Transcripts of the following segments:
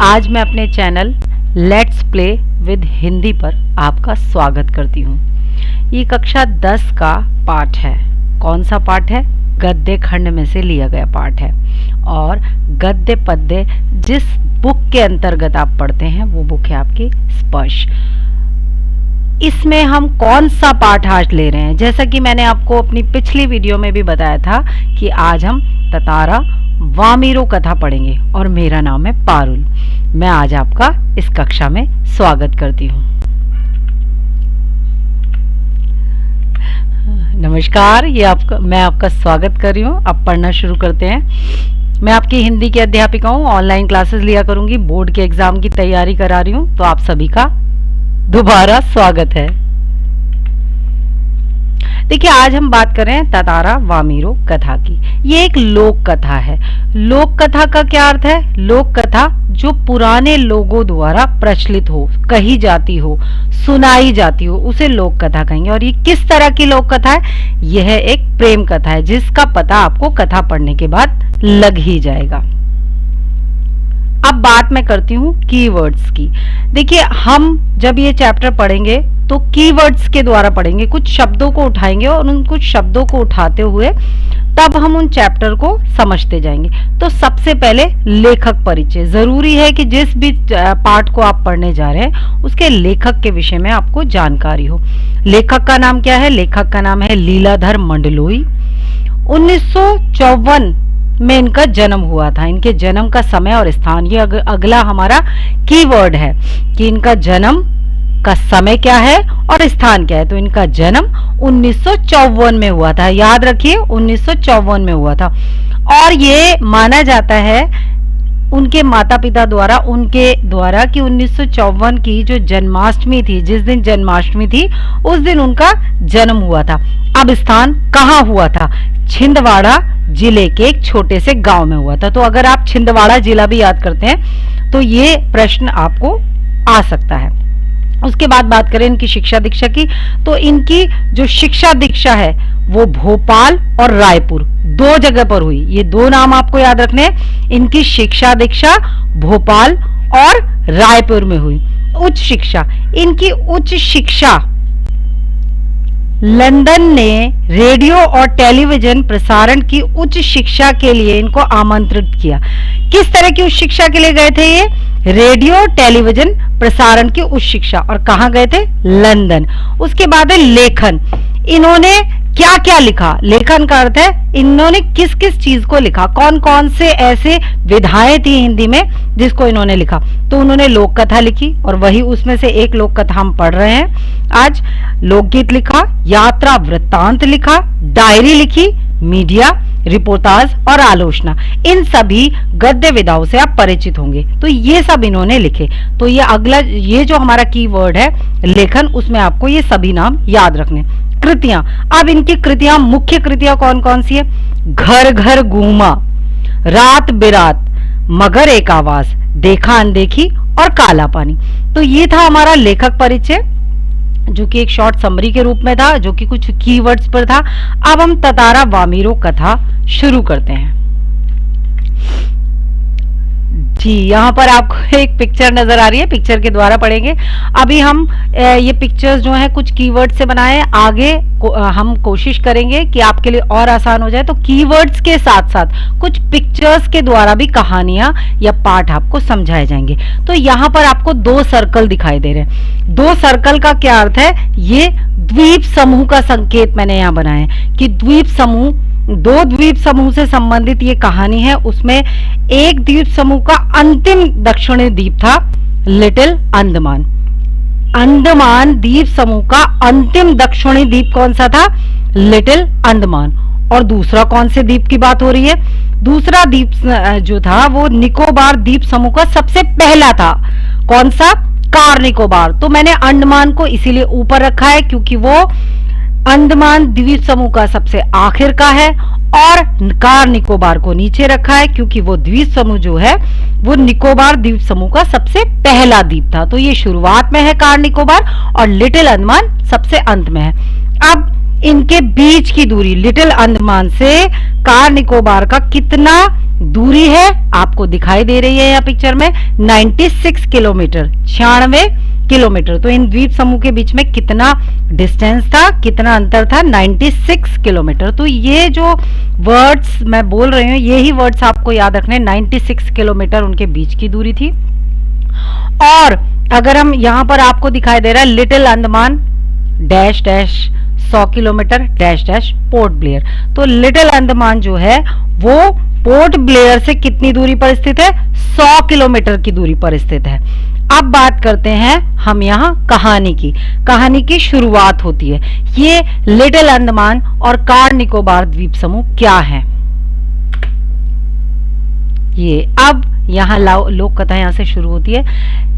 आज मैं अपने channel let's play with Hindi पर आपका स्वागत करती हूँ। ये कक्षा 10 का पाठ है। कौन सा पाठ है? गद्य खंड में से लिया गया पाठ है और गद्य पद्य जिस बुक के अंतर्गत आप पढ़ते हैं वो बुक है आपकी स्पर्श। इसमें हम कौन सा पाठ आज ले रहे हैं? जैसा कि मैंने आपको अपनी पिछली वीडियो में भी बताया था कि आज हम ततारा वामीरो कथा पढ़ेंगे और मेरा नाम है पारुल। मैं आज आपका इस कक्षा में स्वागत करती हूँ। नमस्कार, मैं आपका स्वागत कर रही हूँ। अब पढ़ना शुरू करते हैं। मैं आपकी हिंदी की अध्यापिका हूँ। ऑनलाइन क्लासेस लिया करूँगी। बोर्ड के एग्जाम की तैयारी करा रही हूँ, तो आप सभी का दोबारा स्वागत है। देखिए, आज हम बात कर रहे हैं ततारा वामीरो कथा की। ये एक लोक कथा है। लोक कथा का क्या अर्थ है? लोक कथा जो पुराने लोगों द्वारा प्रचलित हो, कही जाती हो, सुनाई जाती हो, उसे लोक कथा कहेंगे। और ये किस तरह की लोक कथा है? यह एक प्रेम कथा है जिसका पता आपको कथा पढ़ने के बाद लग ही जाएगा। अब बात मैं करती हूँ कीवर्ड्स की। देखिए, हम जब ये चैप्टर पढ़ेंगे तो कीवर्ड्स के द्वारा पढ़ेंगे। कुछ शब्दों को उठाएंगे और उन कुछ शब्दों को उठाते हुए तब हम उन चैप्टर को समझते जाएंगे। तो सबसे पहले लेखक परिचय। जरूरी है कि जिस भी पाठ को आप पढ़ने जा रहे हैं उसके लेखक के विषय में आपको जानकारी हो। लेखक का नाम क्या है? लेखक का नाम है लीलाधर मंडलोई। 1954 में इनका जन्म हुआ था। इनके जन्म का समय और स्थान, ये अगला हमारा कीवर्ड है कि इनका जन्म का समय क्या है और स्थान क्या है। तो इनका जन्म 1954 में हुआ था। याद रखिए, 1954 में हुआ था। और ये माना जाता है उनके माता पिता द्वारा, कि 1954 की जो जन्माष्टमी थी, जिस दिन जन्माष्टमी थी उस दिन उनका जन्म हुआ था। अब स्थान कहाँ हुआ था? छिंदवाड़ा जिले के एक छोटे से गांव में हुआ था। तो अगर आप छिंदवाड़ा जिला भी याद करते हैं तो ये प्रश्न आपको आ सकता है। उसके बाद बात करें इनकी शिक्षा दीक्षा की, तो इनकी जो शिक्षा दीक्षा है वो भोपाल और रायपुर दो जगह पर हुई। ये दो नाम आपको याद रखने हैं। इनकी शिक्षा दीक्षा भोपाल और रायपुर में हुई। उच्च शिक्षा, इनकी उच्च शिक्षा लंदन ने रेडियो और टेलीविजन प्रसारण की उच्च शिक्षा के लिए इनको आमंत्रित किया। किस तरह की उच्च शिक्षा के लिए गए थे ये? रेडियो टेलीविजन प्रसारण की उच्च शिक्षा। और कहाँ गए थे? लंदन। उसके बाद है लेखन। इन्होंने क्या क्या लिखा? लेखन का अर्थ है इन्होंने किस किस चीज को लिखा, कौन कौन से ऐसे विधाएं थी हिंदी में जिसको इन्होंने लिखा। तो उन्होंने लोक कथा लिखी और वही उसमें से एक लोक कथा हम पढ़ रहे हैं आज। लोकगीत लिखा, यात्रा वृत्तांत लिखा, डायरी लिखी, मीडिया रिपोर्टाज और आलोचना। इन सभी गद्य विधाओं से आप परिचित होंगे। तो ये सब इन्होंने लिखे। तो ये अगला, ये जो हमारा कीवर्ड है लेखन, उसमें आपको ये सभी नाम याद रखने। कृतियां, अब इनकी कृतियां, मुख्य कृतियां कौन कौन सी है? घर घर घूमा, रात बिरात, मगर एक आवाज, देखा अनदेखी और काला पानी। तो ये था हमारा लेखक परिचय, जो कि एक शॉर्ट समरी के रूप में था, जो कि कुछ कीवर्ड्स पर था। अब हम ततारा वामीरो कथा शुरू करते हैं। जी, यहाँ पर आपको एक पिक्चर नजर आ रही है, पिक्चर के द्वारा पढ़ेंगे। अभी हम ये पिक्चर्स जो हैं कुछ कीवर्ड से बनाए। आगे हम कोशिश करेंगे कि आपके लिए और आसान हो जाए, तो कीवर्ड्स के साथ साथ कुछ पिक्चर्स के द्वारा भी कहानियां या पाठ आपको समझाए जाएंगे। तो यहाँ पर आपको दो सर्कल दिखाई दे रहे हैं। दो सर्कल का क्या अर्थ है? ये द्वीप समूह का संकेत मैंने यहाँ बनाया है कि द्वीप समूह, दो द्वीप समूह से संबंधित ये कहानी है। उसमें एक द्वीप समूह का अंतिम दक्षिणी द्वीप था लिटिल अंडमान। अंडमान द्वीप समूह का अंतिम दक्षिणी द्वीप कौन सा था? लिटिल अंडमान। और दूसरा कौन से द्वीप की बात हो रही है? दूसरा द्वीप जो था वो निकोबार द्वीप समूह का सबसे पहला था। कौन सा? कार निकोबार। तो मैंने अंडमान को इसीलिए ऊपर रखा है क्योंकि वो अंडमान द्वीप समूह का सबसे आखिर का है, और कार निकोबार को नीचे रखा है क्योंकि वो द्वीप समूह जो है वो निकोबार द्वीप समूह का सबसे पहला द्वीप था। तो ये शुरुआत में है कार निकोबार और लिटिल अंडमान सबसे अंत में है। अब इनके बीच की दूरी लिटिल अंडमान से कार निकोबार का कितना दूरी है आपको दिखाई दे रही है यहाँ पिक्चर में 96 किलोमीटर, 96 किलोमीटर। तो इन द्वीप समूह के बीच में कितना डिस्टेंस था, कितना अंतर था, 96 किलोमीटर। तो ये जो वर्ड्स मैं बोल रही हूँ यही वर्ड्स आपको याद रखने, 96 किलोमीटर उनके बीच की दूरी थी। और अगर हम यहाँ पर आपको दिखाई दे रहा है little Andaman dash dash 100 kilometre dash dash port Blair. तो लिटिल अंडमान जो है वो पोर्ट ब्लेयर से कितनी दूरी पर स्थित है, 100 किलोमीटर की दूरी पर स्थित है। अब बात करते हैं हम यहाँ कहानी की शुरुआत होती है। ये लिटिल अंडमान और कार निकोबार द्वीप समूह क्या है, ये अब यहाँ लोक कथा यहाँ से शुरू होती है।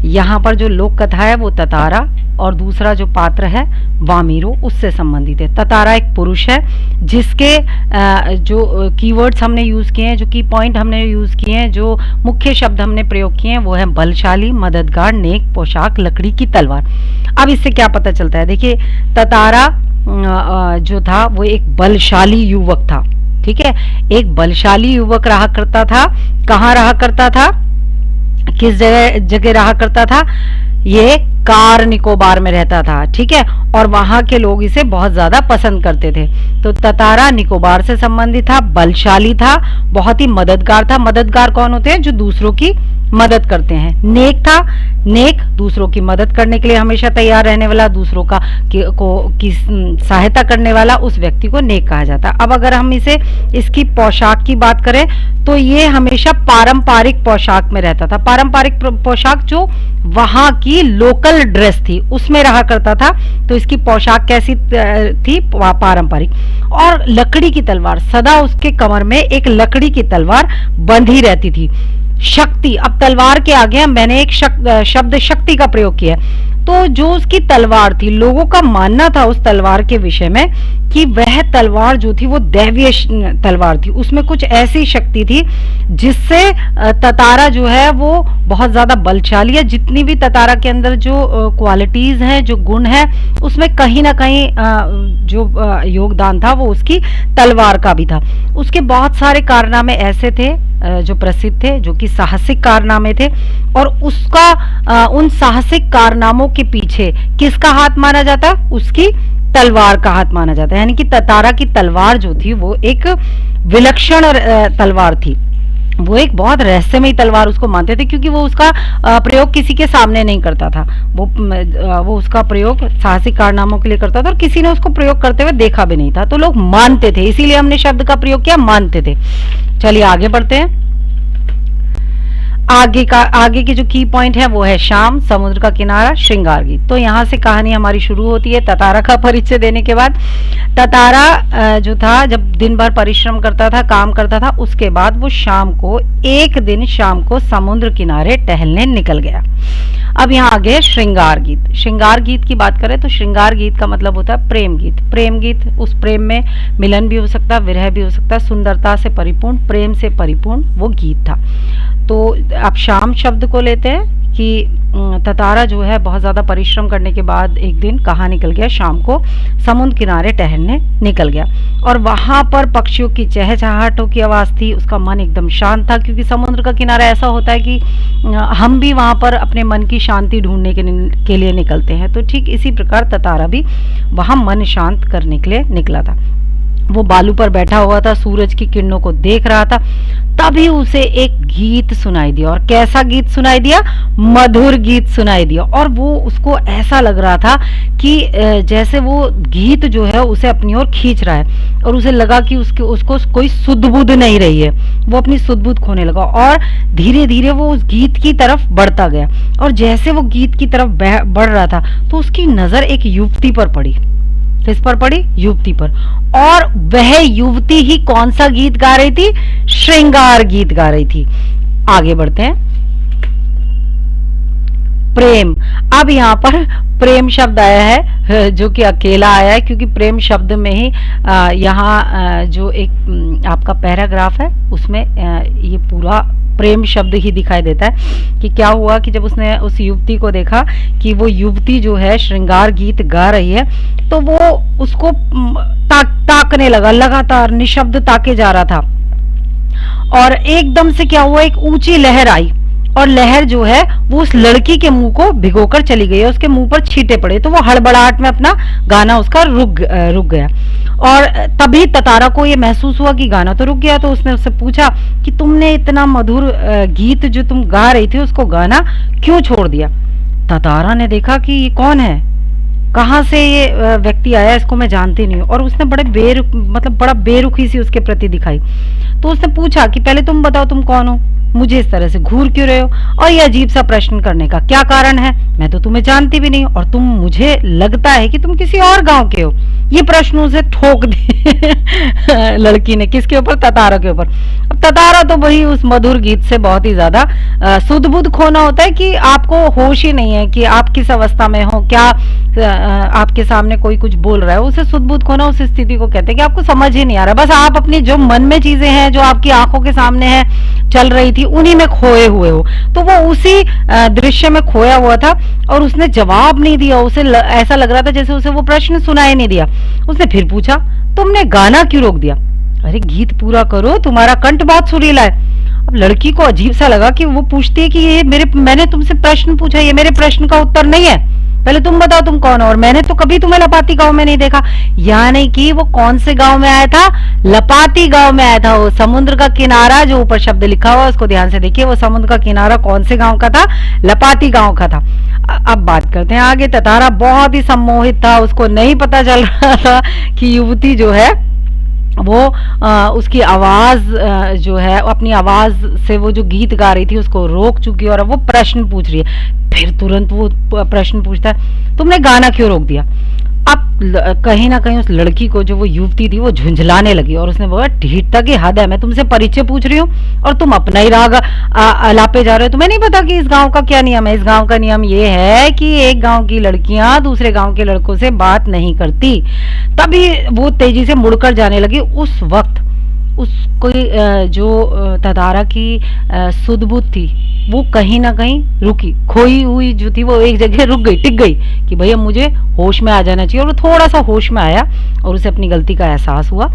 यहाँ पर जो लोक कथा है वो ततारा और दूसरा जो पात्र है वामीरो उससे संबंधित है। ततारा एक पुरुष है जिसके जो कीवर्ड्स हमने यूज किए हैं, जो की पॉइंट हमने यूज किए हैं, जो मुख्य शब्द हमने प्रयोग किए हैं वो है बलशाली, मददगार, नेक, पोशाक, लकड़ी की तलवार। अब इससे क्या पता चलता है, देखिए ततारा जो था वो एक बलशाली युवक था, ठीक है, एक बलशाली युवक रहा करता था। कहाँ रहा करता था, किस जगह रहा करता था, ये कार निकोबार में रहता था, ठीक है, और वहां के लोग इसे बहुत ज्यादा पसंद करते थे। तो ततारा निकोबार से संबंधित था, बलशाली था, बहुत ही मददगार था। मददगार कौन होते हैं, जो दूसरों की मदद करते हैं। नेक था, नेक दूसरों की मदद करने के लिए हमेशा तैयार रहने वाला, दूसरों की सहायता करने वाला, उस व्यक्ति को नेक कहा जाता है। अब अगर हम इसकी पोशाक की बात करें तो ये हमेशा पारंपरिक पोशाक में रहता था। पारंपरिक पोशाक जो वहां की लोकल ड्रेस थी उसमें रहा करता था। तो इसकी पोशाक कैसी थी, पारंपरिक। और लकड़ी की तलवार, सदा उसके कमर में एक लकड़ी की तलवार बंधी रहती थी। शक्ति, अब तलवार के आगे मैंने एक शब्द शक्ति का प्रयोग किया। तो जो उसकी तलवार थी, लोगों का मानना था उस तलवार के विषय में कि वह तलवार जो थी वो दैवीय तलवार थी, उसमें कुछ ऐसी शक्ति थी जिससे ततारा जो है वो बहुत ज्यादा बलशाली है। जितनी भी ततारा के अंदर जो क्वालिटीज हैं, जो गुण है, उसमें कहीं ना कहीं जो योगदान था वो उसकी तलवार का भी था। उसके बहुत सारे कारनामे ऐसे थे जो प्रसिद्ध थे, जो कि साहसिक कारनामे थे, और उसका उन साहसिक कारनामों के पीछे किसका हाथ माना जाता, उसकी तलवार का हाथ माना जाता है। यानी कि ततारा की तलवार जो थी वो एक विलक्षण तलवार थी, वो एक बहुत रहस्यमयी तलवार उसको मानते थे, क्योंकि वो उसका प्रयोग किसी के सामने नहीं करता था। वो उसका प्रयोग साहसिक कारनामों के लिए करता था और किसी ने उसको प्रयोग करते हुए देखा भी नहीं था। तो लोग मानते थे, इसीलिए हमने शब्द का प्रयोग किया, मानते थे। चलिए आगे बढ़ते हैं। आगे की जो की पॉइंट है वो है शाम, समुद्र का किनारा, श्रृंगार गीत। तो यहाँ से कहानी हमारी शुरू होती है ततारा का परिचय देने के बाद। ततारा जो था जब दिन भर परिश्रम करता था, काम करता था, उसके बाद वो एक दिन शाम को समुद्र किनारे टहलने निकल गया। अब यहाँ आगे श्रृंगार गीत। श्रृंगार गीत की बात करें तो श्रृंगार गीत का मतलब होता है प्रेम गीत। प्रेम गीत, उस प्रेम में मिलन भी हो सकता है, विरह भी हो सकता है, सुंदरता से परिपूर्ण, प्रेम से परिपूर्ण वो गीत था। तो आप शाम शब्द को लेते हैं कि ततारा जो है बहुत ज्यादा परिश्रम करने के बाद एक दिन कहाँ निकल गया, शाम को समुद्र किनारे टहलने निकल गया। और वहां पर पक्षियों की चहचहाहटों की आवाज थी, उसका मन एकदम शांत था, क्योंकि समुद्र का किनारा ऐसा होता है कि हम भी वहां पर अपने मन की शांति ढूंढने के लिए निकलते हैं। तो ठीक इसी प्रकार ततारा भी वहां मन शांत करने के लिए निकला था। वो बालू पर बैठा हुआ था, सूरज की किरणों को देख रहा था। तभी उसे एक गीत सुनाई दिया, और कैसा गीत सुनाई दिया, मधुर गीत सुनाई दिया। और वो उसको ऐसा लग रहा था कि जैसे वो गीत जो है उसे अपनी ओर खींच रहा है, और उसे लगा कि उसको कोई सुध बुध नहीं रही है। वो अपनी सुध बुध खोने लगा और धीरे धीरे वो उस गीत की तरफ बढ़ता गया। और जैसे वो गीत की तरफ बढ़ रहा था तो उसकी नजर एक युवती पर पड़ी। किस पर पड़ी, युवती पर। और वह युवती ही कौन सा गीत गा रही थी, श्रृंगार गीत गा रही थी। आगे बढ़ते हैं। प्रेम, अब यहाँ पर प्रेम शब्द आया है जो कि अकेला आया है, क्योंकि प्रेम शब्द में ही यहाँ जो एक आपका पैराग्राफ है उसमें ये पूरा प्रेम शब्द ही दिखाई देता है। कि क्या हुआ कि जब उसने उस युवती को देखा कि वो युवती जो है श्रृंगार गीत गा रही है, तो वो उसको ताकने लगा, लगातार निशब्द ताके जा रहा था। और एकदम से क्या हुआ, एक ऊंची लहर आई और लहर जो है वो उस लड़की के मुंह को भिगोकर चली गई, उसके मुंह पर छींटे पड़े, तो वो हड़बड़ाहट में अपना गाना उसका रुक गया। और तभी ततारा को ये महसूस हुआ कि गाना तो रुक गया, तो उसने उससे पूछा कि तुमने इतना मधुर गीत जो तुम गा रही थी उसको गाना क्यों छोड़ दिया। ततारा ने देखा कि ये कौन है, कहाँ से ये व्यक्ति आया, इसको मैं जानती नहीं हूँ, और उसने बड़ा बेरुखी सी उसके प्रति दिखाई। तो उसने पूछा कि पहले तुम बताओ तुम कौन हो, मुझे इस तरह से घूर क्यों रहे हो, और ये अजीब सा प्रश्न करने का क्या कारण है, मैं तो तुम्हें जानती भी नहीं और तुम, मुझे लगता है कि तुम किसी और गांव के हो। ये प्रश्न उसे ठोक दिए लड़की ने, किसके ऊपर, ततारा के ऊपर। अब ततारा तो वही उस मधुर गीत से बहुत ही ज्यादा सुध बुध खोना होता है कि आपको होश ही नहीं है कि आप किस अवस्था में हो, क्या आपके सामने कोई कुछ बोल रहा है, उसे सुध बुध खोना उस स्थिति को कहते हैं कि आपको समझ ही नहीं आ रहा, बस आप अपनी जो मन में चीजें हैं जो आपकी आंखों के सामने है चल रही थी उन्हीं में खोए हुए हो। तो वो उसी दृश्य में खोया हुआ था और उसने जवाब नहीं दिया, उसे ऐसा लग रहा था जैसे उसे वो प्रश्न सुनाई नहीं दिया। उसने फिर पूछा, तुमने गाना क्यों रोक दिया, अरे गीत पूरा करो, तुम्हारा कंठ बहुत सुरीला है। अब लड़की को अजीब सा लगा कि वो पूछती है कि ये मैंने तुमसे प्रश्न पूछा, ये मेरे प्रश्न का उत्तर नहीं है, पहले तुम बताओ तुम कौन हो, और मैंने तो कभी तुम्हें लपाती गांव में नहीं देखा। यानी कि वो कौन से गांव में आया था, लपाती गांव में आया था। वो समुद्र का किनारा, जो ऊपर शब्द लिखा हुआ उसको ध्यान से देखिए, वो समुद्र का किनारा कौन से गांव का था, लपाती गांव का था। अब बात करते हैं आगे। ततारा बहुत ही सम्मोहित था, उसको नहीं पता चल रहा था कि युवती जो है वो उसकी आवाज जो है, अपनी आवाज से वो जो गीत गा रही थी उसको रोक चुकी है और अब वो प्रश्न पूछ रही है। फिर तुरंत वो प्रश्न पूछता है, तुमने गाना क्यों रोक दिया। अब कहीं ना कहीं उस लड़की को, जो वो युवती थी, वो झुंझलाने लगी और उसने बोला, ढीठता की हद है, मैं तुमसे परिचय पूछ रही हूँ और तुम अपना ही राग अलापे जा रहे हो, तुम्हें नहीं पता कि इस गांव का क्या नियम है। इस गांव का नियम ये है कि एक गांव की लड़कियां दूसरे गांव के लड़कों से बात नहीं करती। तभी वो तेजी से मुड़कर जाने लगी। उस वक्त उसको जो ततारा की सुध-बुध थी वो कहीं ना कहीं रुकी, खोई हुई जो थी वो एक जगह रुक गई, टिक गई कि भैया मुझे होश में आ जाना चाहिए। और वो थोड़ा सा होश में आया और उसे अपनी गलती का एहसास हुआ।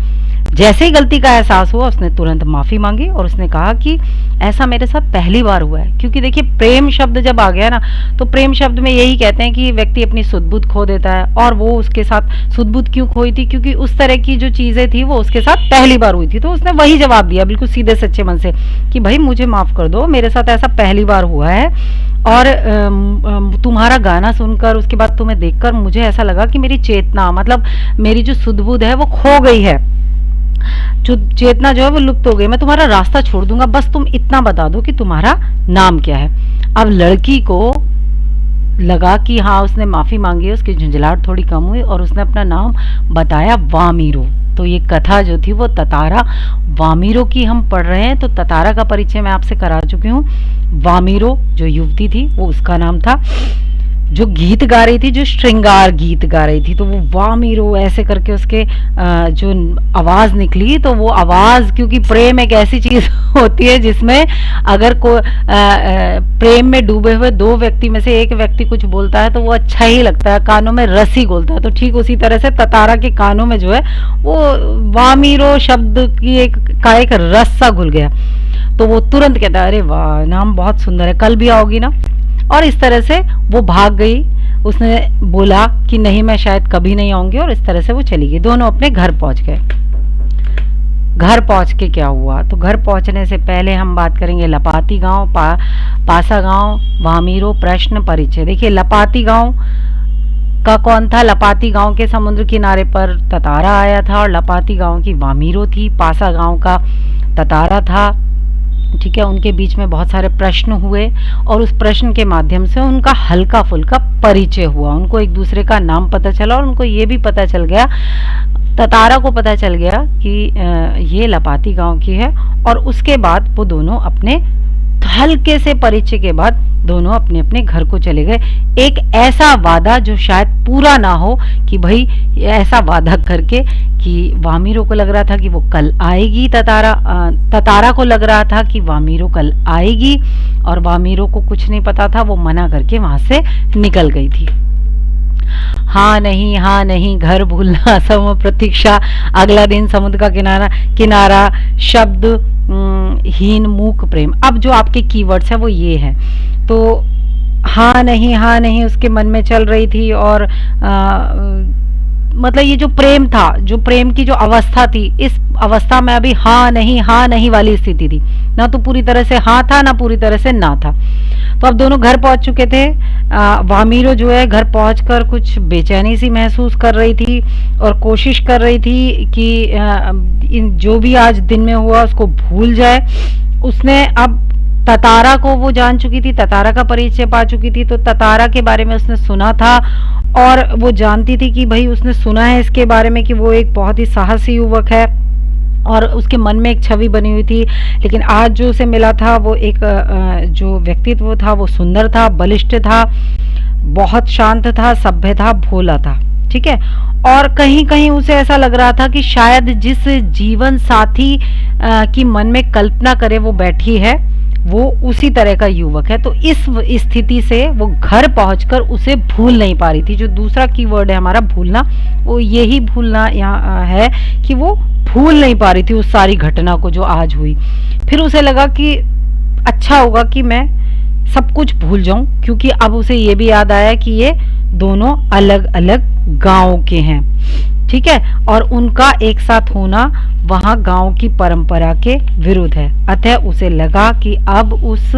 जैसे ही गलती का एहसास हुआ उसने तुरंत माफी मांगी और उसने कहा कि ऐसा मेरे साथ पहली बार हुआ है। क्योंकि देखिए, प्रेम शब्द जब आ गया ना, तो प्रेम शब्द में यही कहते हैं कि व्यक्ति अपनी सुध-बुध खो देता है, और वो उसके साथ सुध-बुध क्यों खोई थी, क्योंकि उस तरह की जो चीजें थी वो उसके साथ पहली बार हुई थी। तो उसने वही जवाब दिया बिल्कुल सीधे सच्चे मन से कि भाई मुझे माफ कर दो, मेरे साथ ऐसा पहली बार हुआ है, और तुम्हारा गाना सुनकर, उसके बाद तुम्हें देखकर मुझे ऐसा लगा कि मेरी चेतना, मतलब मेरी जो सुध-बुध है वो खो गई है, जो चेतना जो है वो लुप्त हो गई। मैं तुम्हारा रास्ता छोड़ दूंगा, बस तुम इतना बता दो कि तुम्हारा नाम क्या है। अब लड़की को लगा कि हाँ, उसने माफी मांगी है, उसकी झुंझलाहट थोड़ी कम हुई और उसने अपना नाम बताया, वामीरो। तो ये कथा जो थी वो ततारा वामीरो की हम पढ़ रहे हैं। तो ततारा का परिचय मैं आपसे करा चुकी हूँ। वामीरो जो युवती थी वो उसका नाम था। जो गीत गा रही थी, जो श्रृंगार गीत गा रही थी, तो वो वामीरो ऐसे करके उसके जो आवाज निकली, तो वो आवाज, क्योंकि प्रेम एक ऐसी चीज होती है जिसमें अगर प्रेम में डूबे हुए दो व्यक्ति में से एक व्यक्ति कुछ बोलता है तो वो अच्छा ही लगता है, कानों में रस ही घुलता है। तो ठीक उसी तरह से ततारा के कानों में जो है वो वामीरो शब्द की एक रस सा घुल गया। तो वो तुरंत कहता है, अरे वाह, नाम बहुत सुंदर है, कल भी आओगी ना। और इस तरह से वो भाग गई। उसने बोला कि नहीं, मैं शायद कभी नहीं आऊंगी, और इस तरह से वो चली गई। दोनों अपने घर पहुंच गए। घर पहुंच के क्या हुआ, तो घर पहुंचने से पहले हम बात करेंगे लपाती गांव, पासा गांव, वामीरो, प्रश्न, परिचय। देखिए, लपाती गांव का कौन था। लपाती गांव के समुद्र किनारे पर ततारा आया था और लपाती गांव की वामीरो थी। पासा गांव का ततारा था, ठीक है। उनके बीच में बहुत सारे प्रश्न हुए और उस प्रश्न के माध्यम से उनका हल्का फुल्का परिचय हुआ। उनको एक दूसरे का नाम पता चला और उनको ये भी पता चल गया, ततारा को पता चल गया कि ये लपाती गांव की है। और उसके बाद वो दोनों अपने हल्के से परिचय के बाद दोनों अपने अपने घर को चले गए। एक ऐसा वादा जो शायद पूरा ना हो, कि भाई ऐसा वादा करके कि वामीरो को लग रहा था कि वो कल आएगी, ततारा को लग रहा था कि वामीरो कल आएगी, और वामीरो को कुछ नहीं पता था, वो मना करके वहां से निकल गई थी। हाँ नहीं, घर भूलना, सम प्रतीक्षा, अगला दिन, समुद्र का किनारा, शब्द, हीन मूक प्रेम। अब जो आपके कीवर्ड्स है वो ये है, तो हाँ नहीं उसके मन में चल रही थी, और मतलब ये जो प्रेम था, जो प्रेम की जो अवस्था थी, इस अवस्था में अभी हाँ नहीं वाली स्थिति थी, ना तो पूरी तरह से हाँ था, ना पूरी तरह से ना था। तो अब दोनों घर पहुंच चुके थे। वामीरो जो है घर पहुंचकर कुछ बेचैनी सी महसूस कर रही थी और कोशिश कर रही थी कि जो भी आज दिन में हुआ उसको भूल जाए। उसने अब ततारा को वो जान चुकी थी, ततारा का परिचय पा चुकी थी, तो ततारा के बारे में उसने सुना था और वो जानती थी कि भाई उसने सुना है इसके बारे में कि वो एक बहुत ही साहसी युवक है, और उसके मन में एक छवि बनी हुई थी। लेकिन आज जो उसे मिला था वो एक जो व्यक्तित्व था वो सुंदर था, बलिष्ठ था, बहुत शांत था, सभ्य था, भोला था। ठीक है। और कहीं कहीं उसे ऐसा लग रहा था कि शायद जिस जीवन साथी की मन में कल्पना करे वो बैठी है, वो उसी तरह का युवक है। तो इस स्थिति से वो घर पहुंचकर उसे भूल नहीं पा रही थी। जो दूसरा कीवर्ड है हमारा भूलना, वो यही भूलना यहाँ है कि वो भूल नहीं पा रही थी उस सारी घटना को जो आज हुई। फिर उसे लगा कि अच्छा होगा कि मैं सब कुछ भूल जाऊं, क्योंकि अब उसे ये भी याद आया कि ये दोनों अलग अलग गांव के हैं। ठीक है। और उनका एक साथ होना वहां गांव की परंपरा के विरुद्ध है। अतः उसे लगा कि अब उस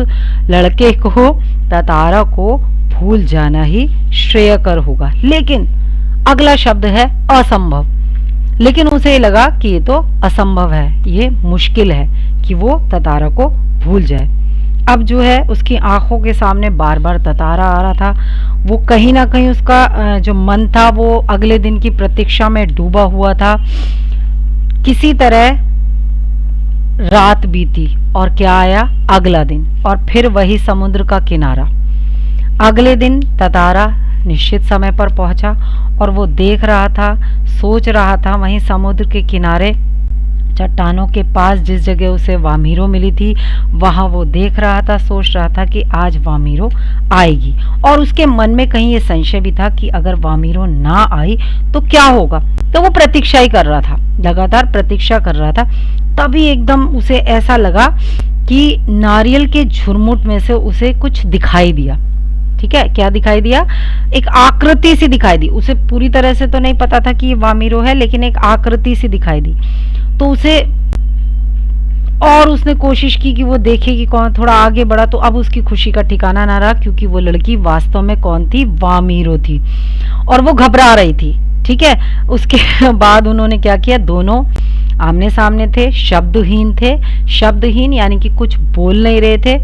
लड़के को, ततारा को भूल जाना ही श्रेयकर होगा। लेकिन अगला शब्द है असंभव। लेकिन उसे लगा कि ये तो असंभव है, ये मुश्किल है कि वो ततारा को भूल जाए। अब जो है उसकी आंखों के सामने बार बार ततारा आ रहा था। वो कहीं ना कहीं उसका जो मन था वो अगले दिन की प्रतीक्षा में डूबा हुआ था। किसी तरह रात बीती और क्या आया, अगला दिन, और फिर वही समुद्र का किनारा। अगले दिन ततारा निश्चित समय पर पहुंचा और वो देख रहा था, सोच रहा था वहीं समुद्र के किनारे चट्टानों के पास जिस जगह उसे वामीरो मिली थी, वहां वो देख रहा था, सोच रहा था कि आज वामीरो आएगी। और उसके मन में कहीं ये संशय भी था कि अगर वामीरो ना आई तो क्या होगा। तो वो प्रतीक्षा ही कर रहा था, लगातार प्रतीक्षा कर रहा था। तभी एकदम उसे ऐसा लगा कि नारियल के झुरमुट में से उसे कुछ दिखाई दिया। ठीक है। क्या दिखाई दिया? एक आकृति सी दिखाई दी। उसे पूरी तरह से तो नहीं पता था कि ये वामीरो है, लेकिन एक आकृति सी दिखाई दी। तो उसे, और उसने कोशिश की कि वो देखे कि कौन। थोड़ा आगे बढ़ा तो अब उसकी खुशी का ठिकाना ना रहा, क्योंकि वो लड़की वास्तव में कौन थी? वामीरो थी। और वो घबरा रही थी। ठीक है। उसके बाद उन्होंने क्या किया, दोनों आमने सामने थे, शब्दहीन थे। शब्दहीन यानी कि कुछ बोल नहीं रहे थे।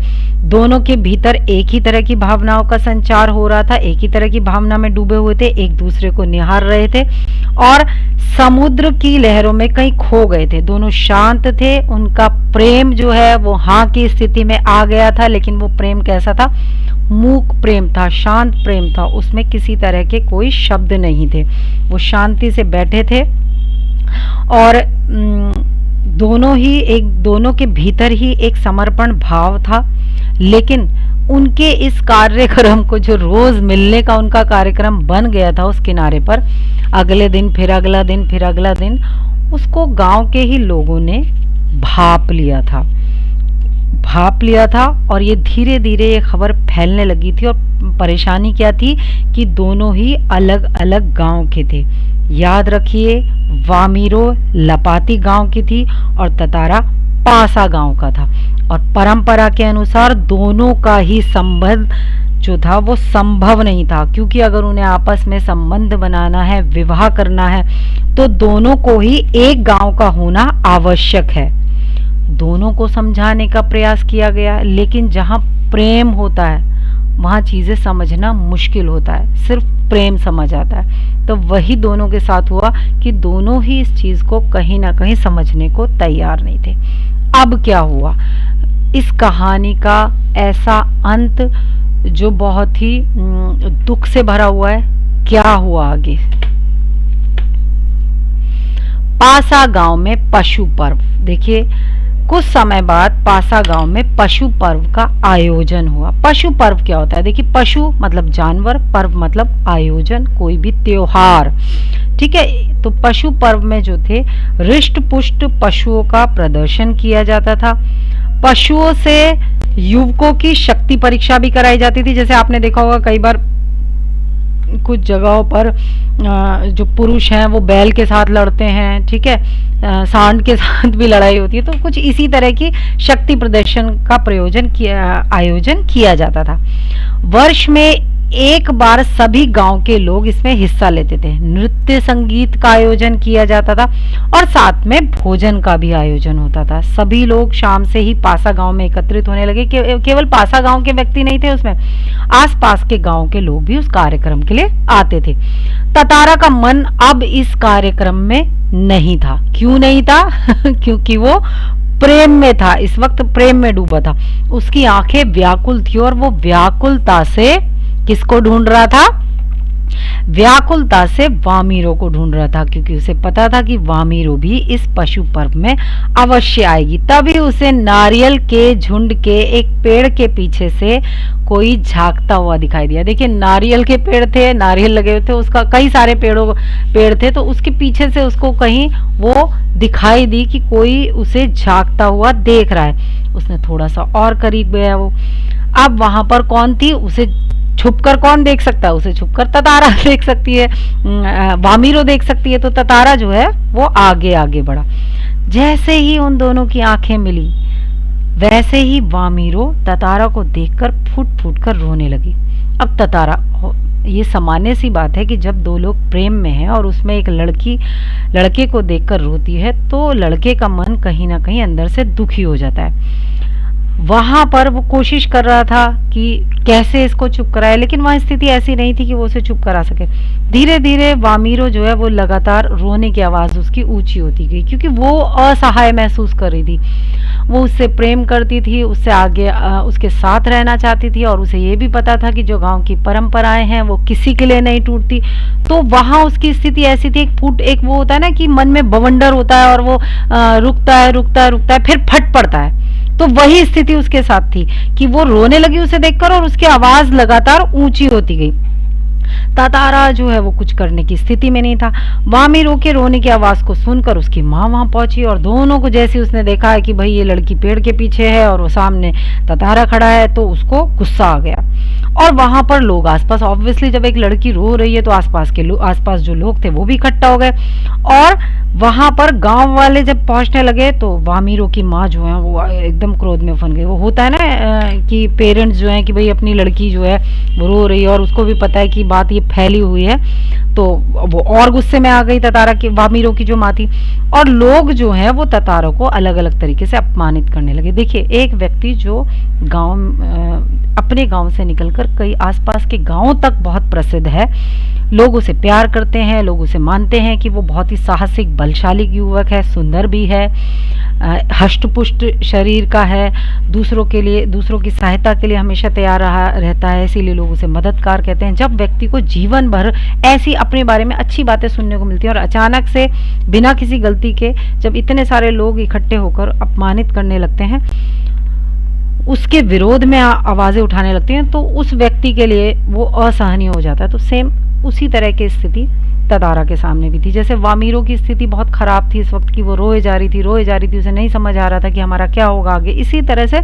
दोनों के भीतर एक ही तरह की भावनाओं का संचार हो रहा था, एक ही तरह की भावना में डूबे हुए थे, एक दूसरे को निहार रहे थे और समुद्र की लहरों में कहीं खो गए थे। दोनों शांत थे। उनका प्रेम जो है वो हाँ की स्थिति में आ गया था, लेकिन वो प्रेम कैसा था? मूक प्रेम था, शांत प्रेम था। उसमें किसी तरह के कोई शब्द नहीं थे। वो शांति से बैठे थे और दोनों के भीतर ही एक समर्पण भाव था। लेकिन उनके इस कार्यक्रम को, जो रोज मिलने का उनका कार्यक्रम बन गया था उस किनारे पर, अगले दिन फिर अगला दिन फिर अगला दिन, उसको गांव के ही लोगों ने भाप लिया था। और ये धीरे धीरे ये खबर फैलने लगी थी। और परेशानी क्या थी कि दोनों ही अलग अलग गांव के थे। याद रखिए, वामीरो लपाती गांव की थी और ततारा पासा गांव का था। और परंपरा के अनुसार दोनों का ही संबंध जो था वो संभव नहीं था, क्योंकि अगर उन्हें आपस में संबंध बनाना है, विवाह करना है, तो दोनों को ही एक गांव का होना आवश्यक है। दोनों को समझाने का प्रयास किया गया, लेकिन जहां प्रेम होता है वहां चीजें समझना मुश्किल होता है, सिर्फ प्रेम समझ आता है। तो वही दोनों के साथ हुआ कि दोनों ही इस चीज को कहीं ना कहीं समझने को तैयार नहीं थे। अब क्या हुआ? इस कहानी का ऐसा अंत जो बहुत ही दुख से भरा हुआ है। क्या हुआ आगे? पासा गांव में पशु पर्व। देखिए, कुछ समय बाद पासा गांव में पशु पर्व का आयोजन हुआ। पशु पर्व क्या होता है? देखिए, पशु मतलब जानवर, पर्व मतलब आयोजन, कोई भी त्योहार, ठीक है। तो पशु पर्व में जो थे हृष्ट पुष्ट पशुओं का प्रदर्शन किया जाता था। पशुओं से युवकों की शक्ति परीक्षा भी कराई जाती थी। जैसे आपने देखा होगा कई बार कुछ जगहों पर जो पुरुष हैं वो बैल के साथ लड़ते हैं, ठीक है, सांड के साथ भी लड़ाई होती है। तो कुछ इसी तरह की शक्ति प्रदर्शन का आयोजन किया जाता था। वर्ष में एक बार सभी गांव के लोग इसमें हिस्सा लेते थे। नृत्य संगीत का आयोजन किया जाता था और साथ में भोजन का भी आयोजन होता था। सभी लोग शाम से ही पासा गांव में एकत्रित होने लगे। केवल पासा गांव के व्यक्ति नहीं थे उसमें, आसपास के गांव के लोग भी उस कार्यक्रम के लिए आते थे। ततारा का मन अब इस कार्यक्रम में नहीं था। क्यों नहीं था? क्योंकि वो प्रेम में था, इस वक्त प्रेम में डूबा था। उसकी आंखें व्याकुल थी और वो व्याकुलता से किसको ढूंढ रहा था? व्याकुलता से वामीरो को ढूंढ रहा था, क्योंकि उसे पता था कि वामीरो भी इस पशु पर्व में अवश्य आएगी। तभी उसे नारियल के झुंड के एक पेड़ के पीछे से कोई झांकता हुआ दिखाई दिया। देखिए, नारियल के पेड़ थे, नारियल लगे हुए थे, उसका कई सारे पेड़ थे, तो उसके पीछे से उसको कहीं वो दिखाई दी कि कोई उसे झांकता हुआ देख रहा है। उसने थोड़ा सा और करीब गया वो। अब वहां पर कौन थी? उसे छुपकर कौन देख सकता है? उसे छुपकर ततारा देख सकती है, वामीरो देख सकती है। तो ततारा जो है वो आगे आगे बढ़ा। जैसे ही उन दोनों की आंखें मिली, वैसे ही वामीरो ततारा को देखकर फूट फूट कर रोने लगी। अब ततारा, ये सामान्य सी बात है कि जब दो लोग प्रेम में हैं और उसमें एक लड़की लड़के को देखकर रोती है तो लड़के का मन कहीं ना कहीं अंदर से दुखी हो जाता है। वहां पर वो कोशिश कर रहा था कि कैसे इसको चुप कराए, लेकिन वहां स्थिति ऐसी नहीं थी कि वो उसे चुप करा सके। धीरे धीरे वामीरो जो है वो लगातार रोने की आवाज उसकी ऊंची होती गई, क्योंकि वो असहाय महसूस कर रही थी। वो उससे प्रेम करती थी, उससे आगे उसके साथ रहना चाहती थी, और उसे ये भी पता था कि जो गांव की परंपराएं हैं वो किसी के लिए नहीं टूटती। तो वहां उसकी स्थिति ऐसी थी, एक वो होता है ना कि मन में बवंडर होता है और वो रुकता है रुकता है रुकता है, फिर फट पड़ता है। तो वही स्थिति उसके साथ थी कि वो रोने लगी उसे देखकर और उसकी आवाज लगातार ऊंची होती गई। ततारा जो है वो कुछ करने की स्थिति में नहीं था। वामीरो के रोने की आवाज को सुनकर उसकी माँ वहां पहुंची और दोनों को जैसे उसने देखा है कि भाई ये लड़की पेड़ के पीछे है और वो सामने ततारा खड़ा है, तो उसको गुस्सा आ गया। और वहां पर लोग आसपास, ऑब्वियसली जब एक लड़की रो रही है तो आसपास जो लोग थे वो भी इकट्ठा हो गए। और वहां पर गांव वाले जब पहुंचने लगे तो वामीरो की माँ जो है वो एकदम क्रोध में फन गई। वो होता है ना कि पेरेंट्स जो है कि भाई अपनी लड़की जो है वो रो रही है और उसको भी पता है कि बात ये फैली हुई है, तो वो और गुस्से में आ गई ततारा की, वामीरो की जो माँ थी। और लोग जो है वो ततारा को अलग अलग तरीके से अपमानित करने लगे। देखिए, एक व्यक्ति जो अपने गांव से निकलकर कई आसपास के गांवों तक बहुत प्रसिद्ध है, लोग उसे प्यार करते हैं, लोग उसे मानते हैं कि वो बहुत ही साहसिक बलशाली युवक है, सुंदर भी है, हष्टपुष्ट शरीर का है, दूसरों की सहायता के लिए हमेशा तैयार रहता है, इसीलिए लोग उसे मददगार कहते हैं। जब व्यक्ति को जीवन भर ऐसी अपने बारे में अच्छी बातें सुनने को मिलती हैं और अचानक से बिना किसी गलती के जब इतने सारे लोग इकट्ठे होकर अपमानित करने लगते हैं, उसके विरोध में आवाजें उठाने लगती हैं, तो उस व्यक्ति के लिए वो असहनीय हो जाता है। तो सेम उसी तरह की स्थिति ततारा के सामने भी थी। जैसे वामीरो की स्थिति बहुत खराब थी इस वक्त की, वो रोए जा रही थी, उसे नहीं समझ आ रहा था कि हमारा क्या होगा आगे। इसी तरह से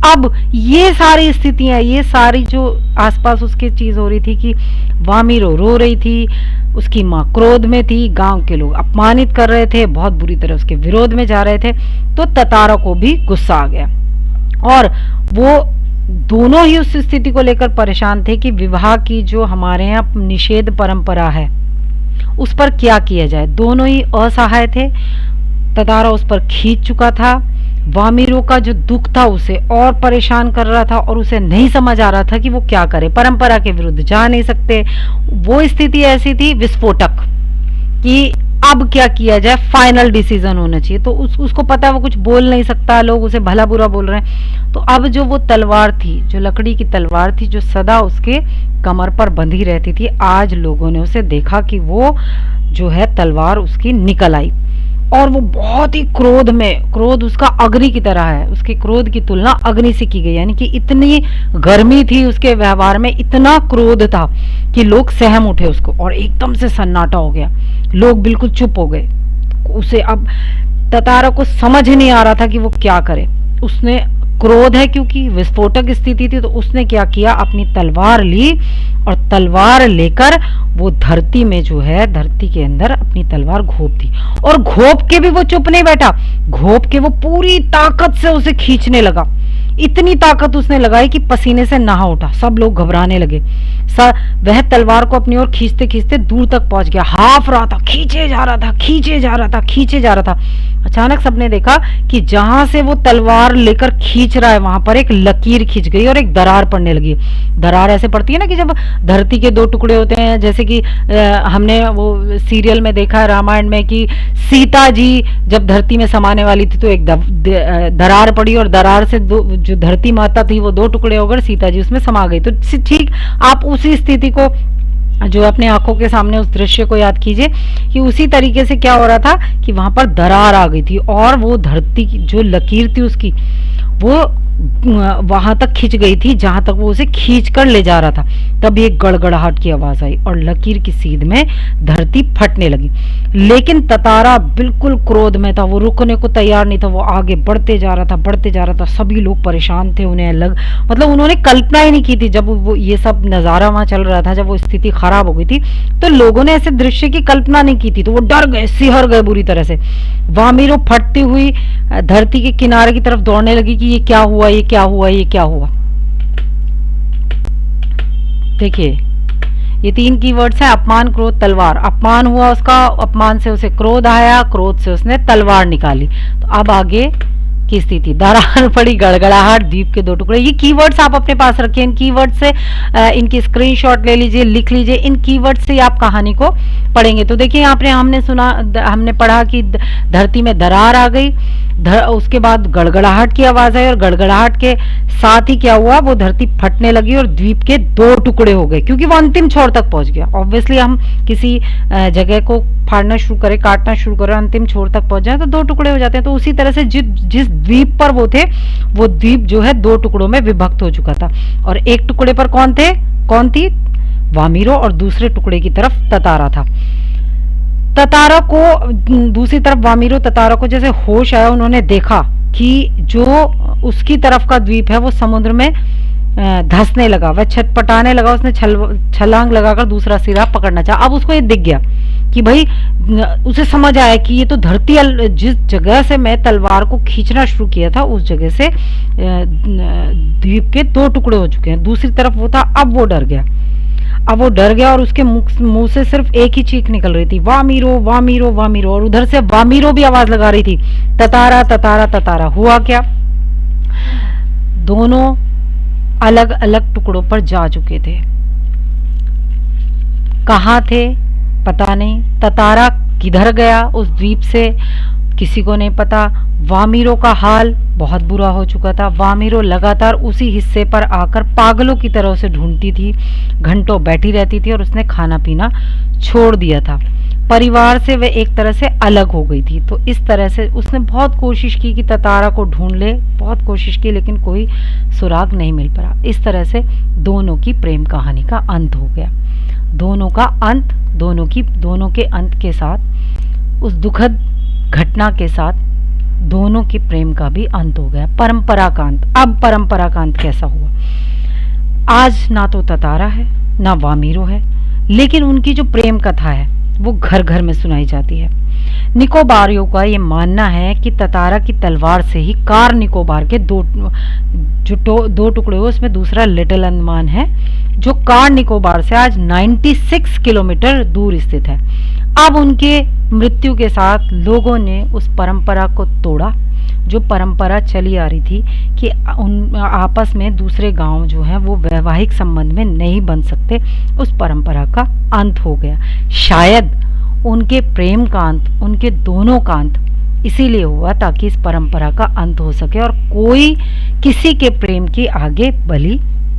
अब ये सारी स्थितियां, ये सारी जो आसपास उसकी चीज हो रही थी कि वामीरो रो रही थी, उसकी माँ क्रोध में थी, गांव के लोग अपमानित कर रहे थे, बहुत बुरी तरह उसके विरोध में जा रहे थे, तो ततारा को भी गुस्सा आ गया। और वो दोनों ही उस स्थिति को लेकर परेशान थे कि विवाह की जो हमारे यहाँ निषेध परंपरा है उस पर क्या किया जाए। दोनों ही असहाय थे। ततारा उस पर खींच चुका था, वामीरो का जो दुख था उसे और परेशान कर रहा था और उसे नहीं समझ आ रहा था कि वो क्या करे, परंपरा के विरुद्ध जा नहीं सकते। वो स्थिति ऐसी थी विस्फोटक कि अब क्या किया जाए, फाइनल डिसीजन होना चाहिए। तो उसको पता है वो कुछ बोल नहीं सकता, लोग उसे भला बुरा बोल रहे हैं। तो अब जो वो तलवार थी, जो लकड़ी की तलवार थी, जो सदा उसके कमर पर बंधी रहती थी, आज लोगों ने उसे देखा कि वो जो है तलवार उसकी निकल आई। और वो बहुत ही क्रोध उसका अग्नि की तरह है, उसके क्रोध की तुलना अग्नि से की गई, यानी कि इतनी गर्मी थी उसके व्यवहार में, इतना क्रोध था कि लोग सहम उठे उसको, और एकदम से सन्नाटा हो गया, लोग बिल्कुल चुप हो गए। उसे अब ततारा को समझ ही नहीं आ रहा था कि वो क्या करे। उसने क्रोध है क्योंकि विस्फोटक स्थिति थी, तो उसने क्या किया, अपनी तलवार ली और तलवार लेकर वो धरती में जो है, धरती के अंदर अपनी तलवार घोप दी। और घोप के भी वो चुप नहीं बैठा, घोप के वो पूरी ताकत से उसे खींचने लगा। इतनी ताकत उसने लगाई कि पसीने से नहा उठा, सब लोग घबराने लगे। वह तलवार को अपनी ओर खींचते खींचते दूर तक पहुंच गया, हाफ रहा था, खींचे जा रहा था, खींचे जा रहा था, खींचे जा रहा था। अचानक सबने देखा कि जहां से वो तलवार लेकर खींच रहा है वहां पर एक लकीर खींच गई और एक दरार पड़ने लगी। दरार ऐसे पड़ती है ना कि जब धरती के दो टुकड़े होते हैं, जैसे कि हमने वो सीरियल में देखा है रामायण में कि सीता जी जब धरती में समाने वाली थी तो एक दरार पड़ी, और दरार से जो धरती माता थी वो दो टुकड़े होकर सीता जी उसमें समा गई। तो ठीक आप उसी स्थिति को जो अपने आंखों के सामने उस दृश्य को याद कीजिए कि उसी तरीके से क्या हो रहा था कि वहां पर दरार आ गई थी और वो धरती की जो लकीर थी उसकी वो वहां तक खिंच गई थी जहां तक वो उसे खींच कर ले जा रहा था। तब एक गड़गड़ाहट की आवाज आई और लकीर की सीध में धरती फटने लगी। लेकिन ततारा बिल्कुल क्रोध में था, वो रुकने को तैयार नहीं था, वो आगे बढ़ते जा रहा था, बढ़ते जा रहा था। सभी लोग परेशान थे, उन्हें मतलब उन्होंने कल्पना ही नहीं की थी, जब वो ये सब नजारा वहां चल रहा था, जब वो स्थिति खराब हो गई थी तो लोगों ने ऐसे दृश्य की कल्पना नहीं की थी, तो वो डर गए, सिहर गए बुरी तरह से। वामीरो फटती हुई धरती के किनारे की तरफ दौड़ने लगी कि ये क्या हुआ, ये क्या हुआ, ये क्या हुआ। देखिए ये तीन कीवर्ड्स हैं, अपमान, क्रोध, तलवार। अपमान हुआ उसका, अपमान से उसे क्रोध आया, क्रोध से उसने तलवार निकाली। तो अब आगे की स्थिति, दरार पड़ी, गड़गड़ाहट, द्वीप के दो टुकड़े। ये कीवर्ड्स आप अपने पास रखिए, इन कीवर्ड से इनकी स्क्रीनशॉट ले लीजिए, लिख लीजिए, इन कीवर्ड से आप कहानी को पढ़ेंगे। तो देखिए यहाँ पे हमने पढ़ा कि धरती में दरार आ गई, उसके बाद गड़गड़ाहट की आवाज आई और गड़गड़ाहट के साथ ही क्या हुआ, वो धरती फटने लगी और द्वीप के दो टुकड़े हो गए, क्योंकि वो अंतिम छोर तक पहुंच गया। ऑब्वियसली हम किसी जगह को फाड़ना शुरू करें, काटना शुरू करें, अंतिम छोर तक पहुंच जाए तो दो टुकड़े हो जाते हैं। तो उसी तरह से जिस द्वीप पर वो थे, वो द्वीप जो है दो टुकड़ों में विभक्त हो चुका था, और एक टुकड़े पर कौन थी, वामीरो, और दूसरे टुकड़े की तरफ ततारा था। ततारा को दूसरी तरफ वामीरो ततारा को जैसे होश आया, उन्होंने देखा कि जो उसकी तरफ का द्वीप है वो समुद्र में धंसने लगा, वह छटपटाने लगा। उसने छलांग लगाकर दूसरा सिरा पकड़ना चाहा। अब उसको ये दिख गया कि भाई, उसे समझ आया कि ये तो धरती, जिस जगह से मैं तलवार को खींचना शुरू किया था उस जगह से द्वीप के दो टुकड़े हो चुके हैं, दूसरी तरफ वो था। अब वो डर गया और उसके मुंह से सिर्फ एक ही चीख निकल रही थी, वामीरो वामीरो वामीरो, और उधर से वामीरो भी आवाज लगा रही थी, ततारा ततारा ततारा। हुआ क्या, दोनों अलग अलग टुकड़ों पर जा चुके थे। कहाँ थे पता नहीं, ततारा किधर गया उस द्वीप से किसी को नहीं पता। वामीरो का हाल बहुत बुरा हो चुका था। वामीरो लगातार उसी हिस्से पर आकर पागलों की तरह उसे ढूंढती थी, घंटों बैठी रहती थी, और उसने खाना पीना छोड़ दिया था। परिवार से वह एक तरह से अलग हो गई थी। तो इस तरह से उसने बहुत कोशिश की कि ततारा को ढूंढ ले, बहुत कोशिश की, लेकिन कोई सुराग नहीं मिल पाया। इस तरह से दोनों की प्रेम कहानी का अंत हो गया। दोनों के अंत के साथ, उस दुखद घटना के साथ, दोनों के प्रेम का भी अंत हो गया, परंपरा का अंत। अब परंपरा का अंत कैसा हुआ, आज ना तो ततारा है ना वामीरो है, लेकिन उनकी जो प्रेम कथा है वो घर घर में सुनाई जाती है। निकोबारियों का ये मानना है कि ततारा की तलवार से ही कार निकोबार के दो टुकड़े हुए, उसमें दूसरा लिटिल अंडमान है, जो कार निकोबार से आज 96 किलोमीटर दूर स्थित है। अब उनके मृत्यु के साथ लोगों ने उस परंपरा को तोड़ा, जो परंपरा चली आ रही थी कि उन आपस में दूसरे गांव जो हैं वो वैवाहिक संबंध में नहीं बन सकते। उस परंपरा का अंत हो गया। शायद उनके प्रेम का अंत, उनके दोनों का अंत इसीलिए हुआ ताकि इस परंपरा का अंत हो सके और कोई किसी के प्रेम की आगे बलि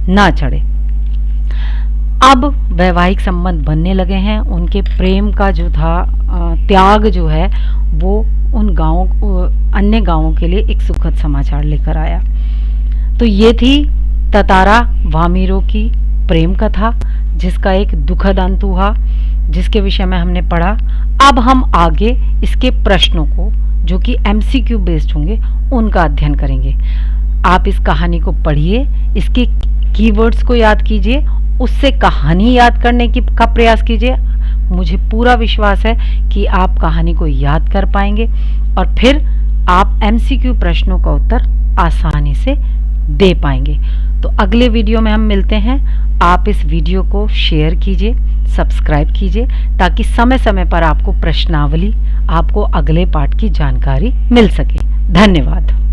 ना चढ़े। अब वैवाहिक संबंध बनने लगे हैं, उनके प्रेम का जो था त्याग जो है वो उन गाँवों अन्य गाँवों के लिए एक सुखद समाचार लेकर आया। तो ये थी ततारा वामीरो की प्रेम कथा, जिसका एक दुखद अंत हुआ, जिसके विषय में हमने पढ़ा। अब हम आगे इसके प्रश्नों को, जो कि MCQ बेस्ड होंगे, उनका अध्ययन करेंगे। आप इस कहानी को पढ़िए, इसके कीवर्ड्स को याद कीजिए, उससे कहानी याद करने का प्रयास कीजिए। मुझे पूरा विश्वास है कि आप कहानी को याद कर पाएंगे और फिर आप MCQ प्रश्नों का उत्तर आसानी से दे पाएंगे। तो अगले वीडियो में हम मिलते हैं। आप इस वीडियो को शेयर कीजिए, सब्सक्राइब कीजिए, ताकि समय समय पर आपको प्रश्नावली, आपको अगले पाठ की जानकारी मिल सके। धन्यवाद।